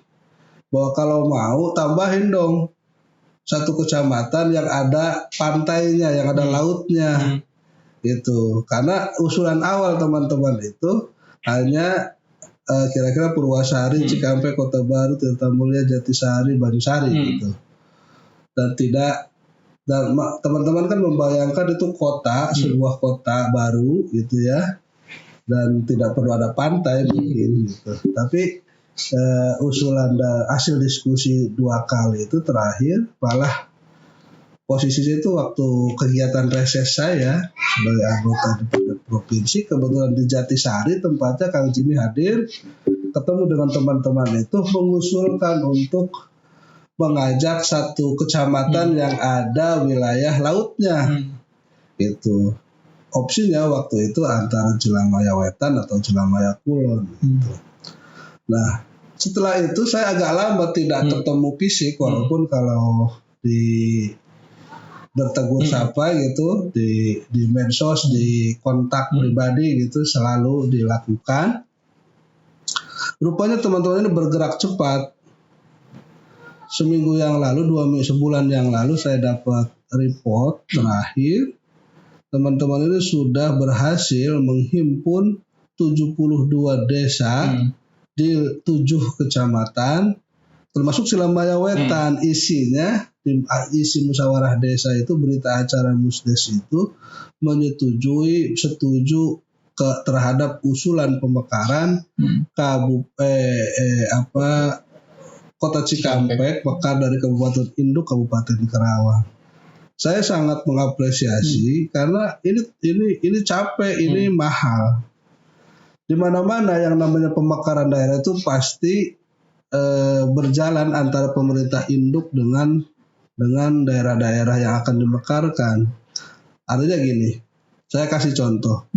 bahwa kalau mau tambahin dong satu kecamatan yang ada pantainya, yang ada lautnya gitu. Karena usulan awal teman-teman itu hanya kira-kira Purwasari, Cikampek, Kota Baru, Tirtamulya, Jatisari, Banyusari gitu. Dan teman-teman kan membayangkan itu kota, sebuah kota baru gitu ya. Dan tidak perlu ada pantai mungkin gitu. Tapi usulan hasil diskusi 2 kali itu terakhir malah posisinya itu waktu kegiatan reses saya sebagai anggota DPRD provinsi, kebetulan di Jatisari tempatnya Kang Jimmy hadir, ketemu dengan teman-teman itu mengusulkan untuk mengajak satu kecamatan yang ada wilayah lautnya itu. Opsinya waktu itu antara Jelamaya Wetan atau Jelamaya Kulon gitu. Nah setelah itu saya agak lama tidak ketemu fisik, walaupun kalau bertegur sapa gitu di medsos, di kontak pribadi gitu selalu dilakukan. Rupanya teman-teman ini bergerak cepat. Seminggu yang lalu, sebulan yang lalu saya dapat report terakhir. Teman-teman ini sudah berhasil menghimpun 72 desa di 7 kecamatan, termasuk Jelamaya Wetan. Isinya, isi musyawarah desa itu, berita acara Musdes itu setuju terhadap usulan pemekaran Kota Cikampek, mekar dari Kabupaten Induk, Kabupaten Karawang. Saya sangat mengapresiasi karena ini capek, ini mahal. Di mana-mana yang namanya pemekaran daerah itu pasti berjalan antara pemerintah induk dengan daerah-daerah yang akan dimekarkan. Artinya gini, saya kasih contoh.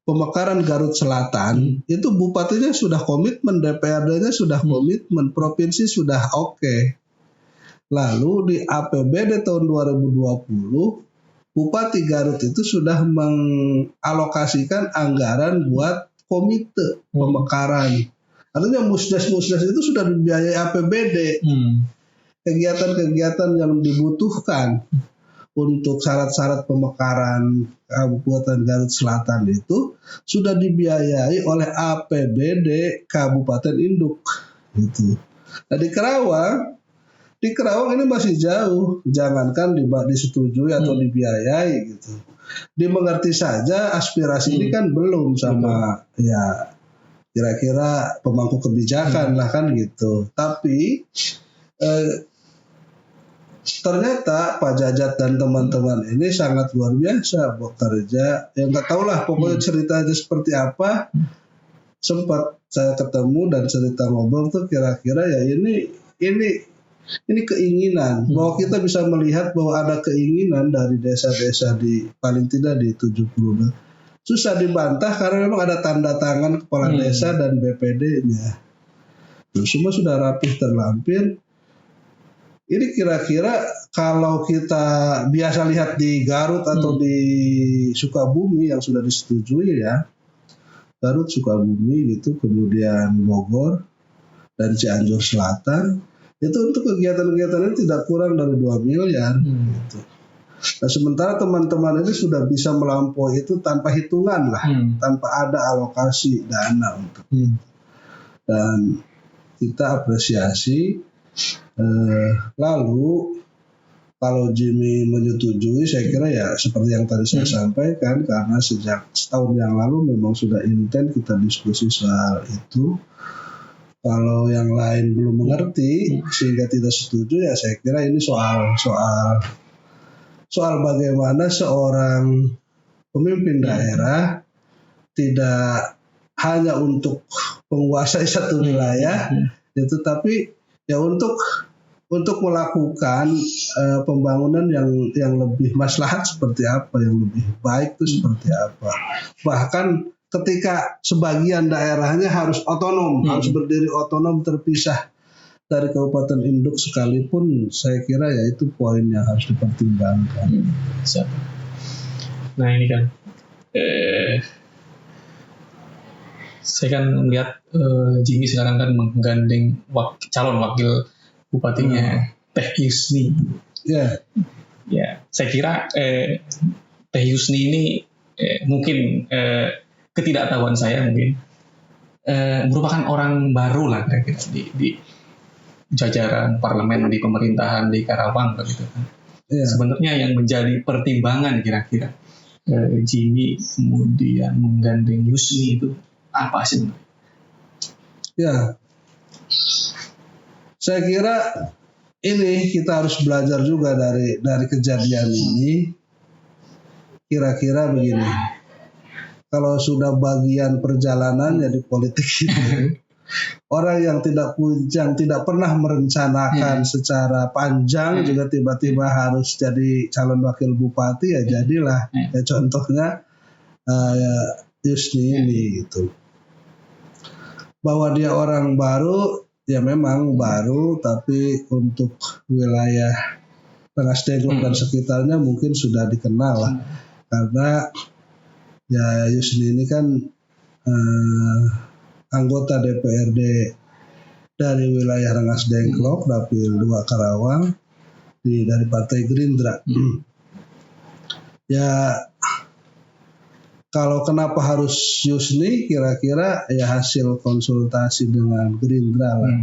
Pemekaran Garut Selatan itu bupatinya sudah komitmen, DPRD-nya sudah komitmen, provinsi sudah oke. Lalu di APBD tahun 2020 Bupati Garut itu sudah mengalokasikan anggaran buat komite pemekaran. Artinya musdes-musdes itu sudah dibiayai APBD. Kegiatan-kegiatan yang dibutuhkan untuk syarat-syarat pemekaran Kabupaten Garut Selatan itu sudah dibiayai oleh APBD Kabupaten Induk. Gitu. Nah di Kerawang ini masih jauh, jangankan disetujui atau dibiayai gitu. Dimengerti saja aspirasi ini kan belum sama ya kira-kira pemangku kebijakan lah kan gitu. Tapi ternyata Pak Jajat dan teman-teman ini sangat luar biasa bekerja. Ya nggak tahu lah pokoknya ceritanya seperti apa. Sempat saya ketemu dan cerita ngobrol tuh kira-kira ya ini keinginan bahwa kita bisa melihat bahwa ada keinginan dari desa-desa di paling tidak di 70. Susah dibantah karena memang ada tanda tangan kepala desa dan BPD-nya. Semua sudah rapih terlampir. Ini kira-kira kalau kita biasa lihat di Garut atau di Sukabumi yang sudah disetujui ya. Garut, Sukabumi gitu, kemudian Bogor dan Cianjur Selatan. Itu untuk kegiatan-kegiatan ini tidak kurang dari 2 miliar. Gitu. Nah, sementara teman-teman ini sudah bisa melampaui itu tanpa hitungan lah, tanpa ada alokasi dana untuk itu. Dan kita apresiasi. Lalu kalau Jimmy menyetujui, saya kira ya seperti yang tadi saya sampaikan, karena sejak setahun yang lalu memang sudah intens kita diskusi soal itu. Kalau yang lain belum mengerti sehingga tidak setuju ya saya kira ini soal bagaimana seorang pemimpin daerah tidak hanya untuk menguasai satu wilayah itu, tapi ya untuk melakukan pembangunan yang lebih maslahat seperti apa, yang lebih baik itu seperti apa. Bahkan ketika sebagian daerahnya harus otonom, harus berdiri otonom terpisah dari Kabupaten Induk sekalipun, saya kira ya itu poin yang harus dipertimbangkan. Nah ini kan, saya kan melihat Jimmy sekarang kan menggandeng calon wakil bupatinya Teh Yusni. Ya, saya kira Teh Yusni ini mungkin ketidaktahuan saya mungkin merupakan orang baru lah kira-kira di jajaran parlemen, di pemerintahan di Karawang begitu kan. Sebenarnya yang menjadi pertimbangan kira-kira Jimmy kemudian menggandeng Yusni itu apa sih? Ya, saya kira ini kita harus belajar juga dari kejadian ini. Kira-kira begini. Kalau sudah bagian perjalanannya di politik itu, orang yang tidak pernah merencanakan secara panjang juga tiba-tiba harus jadi calon wakil bupati ya jadilah. Ya contohnya Yusni ini gitu. Bahwa dia orang baru, ya memang baru, tapi untuk wilayah Rengas Dengklok dan sekitarnya mungkin sudah dikenal lah. Karena ya Yusni ini kan anggota DPRD dari wilayah Rengas Dengklok, Dapil 2 Karawang, dari Partai Gerindra. Ya kalau kenapa harus Yusni, kira-kira ya hasil konsultasi dengan Gerindra lah.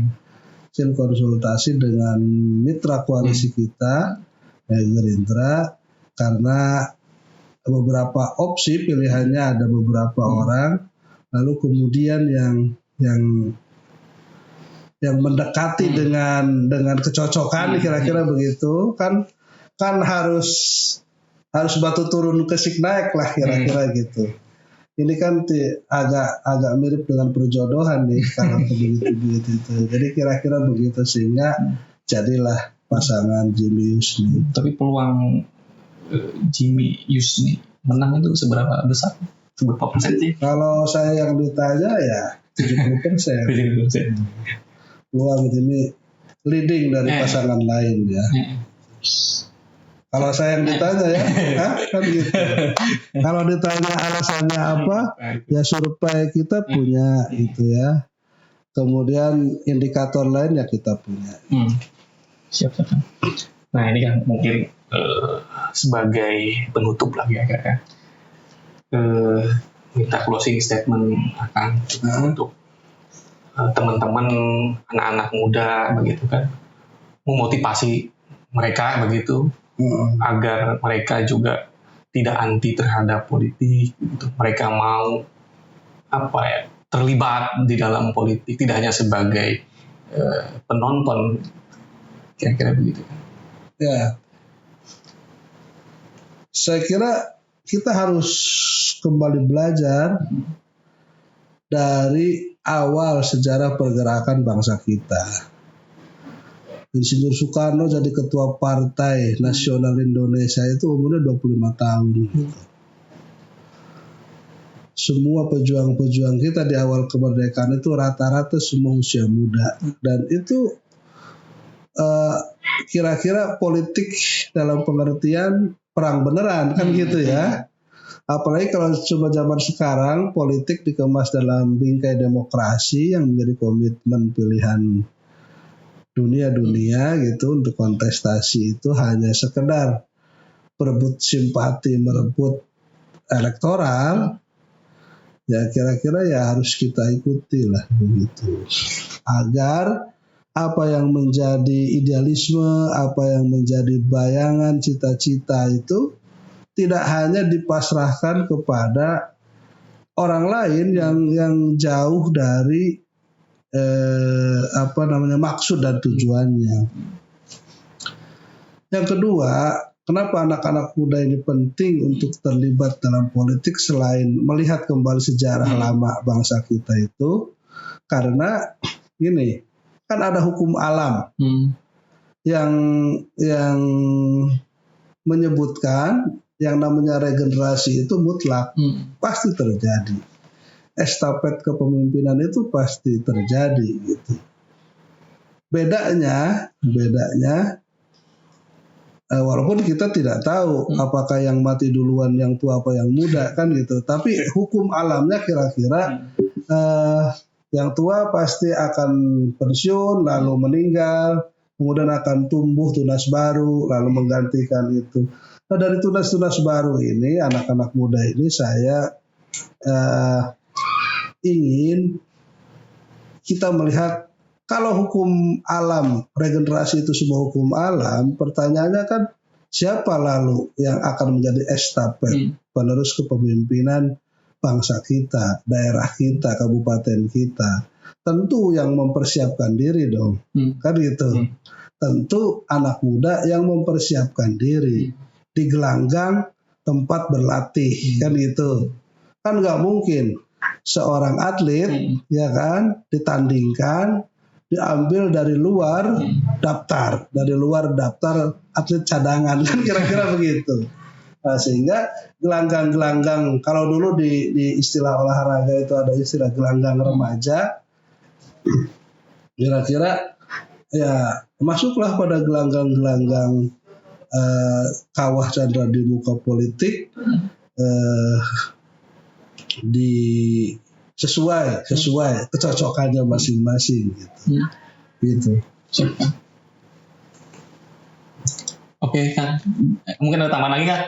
Hasil konsultasi dengan mitra koalisi kita, Gerindra, karena beberapa opsi pilihannya ada beberapa orang, lalu kemudian yang mendekati dengan kecocokan kira-kira begitu kan harus batu turun kesik naik lah kira-kira gitu. Ini kan agak mirip dengan perjodohan nih kalau begitu. Jadi kira-kira begitu sehingga jadilah pasangan Jimmy Yusni. Tapi peluang Jimmy Yusni menang itu seberapa besar? Seberapa persen sih? Kalau saya yang ditanya ya 70%. Peluang Jimmy leading dari pasangan lain ya. Kalau saya yang ditanya ya, kan gitu. Kalau ditanya alasannya apa, ya survei kita punya gitu ya. Kemudian indikator lain ya kita punya. Siap. Nah ini kan mungkin sebagai penutup lagi ya Kak ya. Minta closing statement akan untuk teman-teman anak-anak muda begitu kan, memotivasi mereka begitu agar mereka juga tidak anti terhadap politik gitu. Mereka mau terlibat di dalam politik, tidak hanya sebagai penonton, kira-kira begitu. Ya, saya kira kita harus kembali belajar dari awal sejarah pergerakan bangsa kita. Insinyur Soekarno jadi ketua Partai Nasional Indonesia itu umurnya 25 tahun. Semua pejuang-pejuang kita di awal kemerdekaan itu rata-rata semua usia muda. Dan itu kira-kira politik dalam pengertian perang beneran kan gitu ya. Apalagi kalau coba zaman sekarang politik dikemas dalam bingkai demokrasi yang menjadi komitmen pilihan dunia gitu untuk kontestasi itu hanya sekedar berebut simpati, merebut elektoral, ya kira-kira ya harus kita ikuti lah begitu. Agar apa yang menjadi idealisme, apa yang menjadi bayangan cita-cita itu tidak hanya dipasrahkan kepada orang lain yang jauh dari maksud dan tujuannya. Yang kedua, kenapa anak-anak muda ini penting untuk terlibat dalam politik selain melihat kembali sejarah lama bangsa kita itu? Karena gini, kan ada hukum alam yang menyebutkan yang namanya regenerasi itu mutlak, pasti terjadi. Estafet kepemimpinan itu pasti terjadi gitu. Bedanya walaupun kita tidak tahu apakah yang mati duluan yang tua apa yang muda kan gitu, tapi hukum alamnya kira-kira yang tua pasti akan pensiun lalu meninggal, kemudian akan tumbuh tunas baru lalu menggantikan itu. Nah dari tunas-tunas baru ini anak-anak muda ini saya ingin kita melihat kalau hukum alam, regenerasi itu sebuah hukum alam, pertanyaannya kan siapa lalu yang akan menjadi estafet penerus kepemimpinan bangsa kita, daerah kita, kabupaten kita. Tentu yang mempersiapkan diri dong, kan gitu. Tentu anak muda yang mempersiapkan diri di gelanggang tempat berlatih, kan gitu. Kan nggak mungkin seorang atlet ya kan ditandingkan diambil dari luar daftar atlet cadangan kan kira-kira begitu. Nah, sehingga gelanggang kalau dulu di istilah olahraga itu ada istilah gelanggang remaja, kira-kira ya masuklah pada gelanggang kawah Chandra di muka politik di sesuai kecocokannya masing-masing gitu. Oke Kak, mungkin ada tambahan lagi Kak?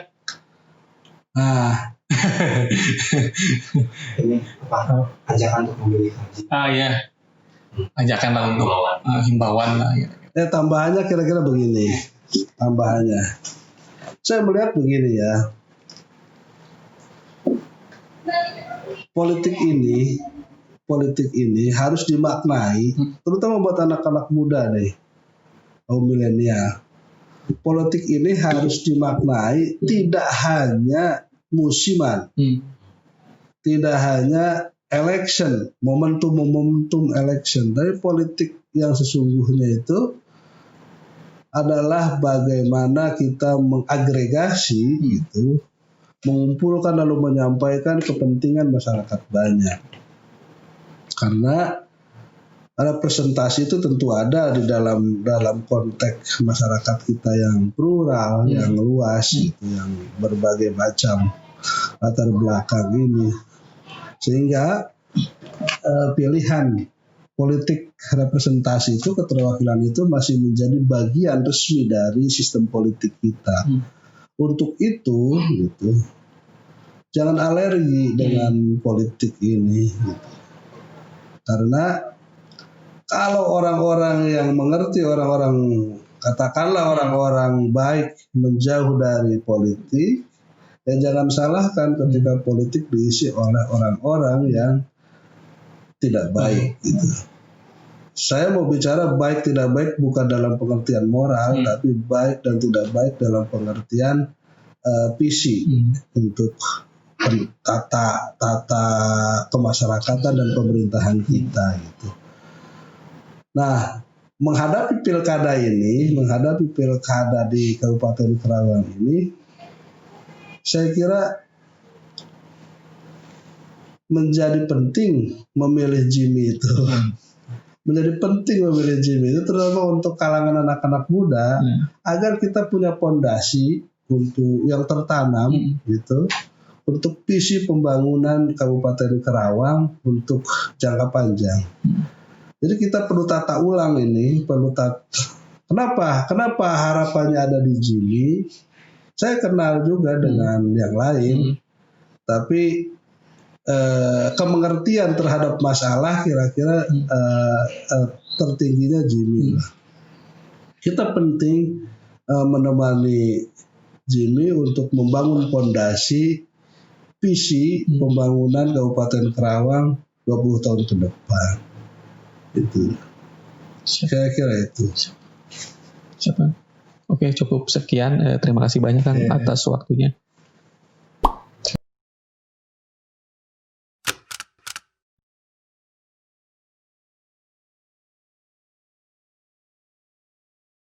Ini ajakan untuk memilih haji. Iya, ajakan lah untuk himbauan lah. Ya tambahannya kira-kira begini. Saya melihat begini ya. Politik ini harus dimaknai, terutama buat anak-anak muda nih, kaum milenial. Politik ini harus dimaknai tidak hanya musiman, tidak hanya election, momentum election. Tapi politik yang sesungguhnya itu adalah bagaimana kita mengagregasi gitu, mengumpulkan lalu menyampaikan kepentingan masyarakat banyak. Karena representasi itu tentu ada di dalam konteks masyarakat kita yang plural, yang luas, gitu, yang berbagai macam latar belakang ini, sehingga pilihan politik representasi itu, keterwakilan itu masih menjadi bagian resmi dari sistem politik kita. Untuk itu, gitu, jangan alergi dengan politik ini, gitu. Karena kalau orang-orang yang mengerti, katakanlah orang-orang baik menjauh dari politik, ya jangan salahkan ketika politik diisi oleh orang-orang yang tidak baik, gitu. Saya mau bicara baik tidak baik bukan dalam pengertian moral, tapi baik dan tidak baik dalam pengertian visi untuk tata kemasyarakatan dan pemerintahan kita, gitu. Nah, menghadapi pilkada di Kabupaten Karawang ini, saya kira menjadi penting memilih Jimmy itu. Menjadi penting memilih Jimmy itu, terutama untuk kalangan anak-anak muda, agar kita punya fondasi untuk yang tertanam, gitu, untuk visi pembangunan Kabupaten Karawang untuk jangka panjang. Jadi kita perlu tata ulang ini, Kenapa harapannya ada di Jimmy? Saya kenal juga dengan yang lain, tapi kemengertian terhadap masalah kira-kira tertingginya Jimmy. Kita penting menemani Jimmy untuk membangun fondasi visi pembangunan Kabupaten Karawang 20 tahun ke depan. Itu kira-kira itu. Siapa? Oke, cukup sekian. Terima kasih banyak Kang atas waktunya.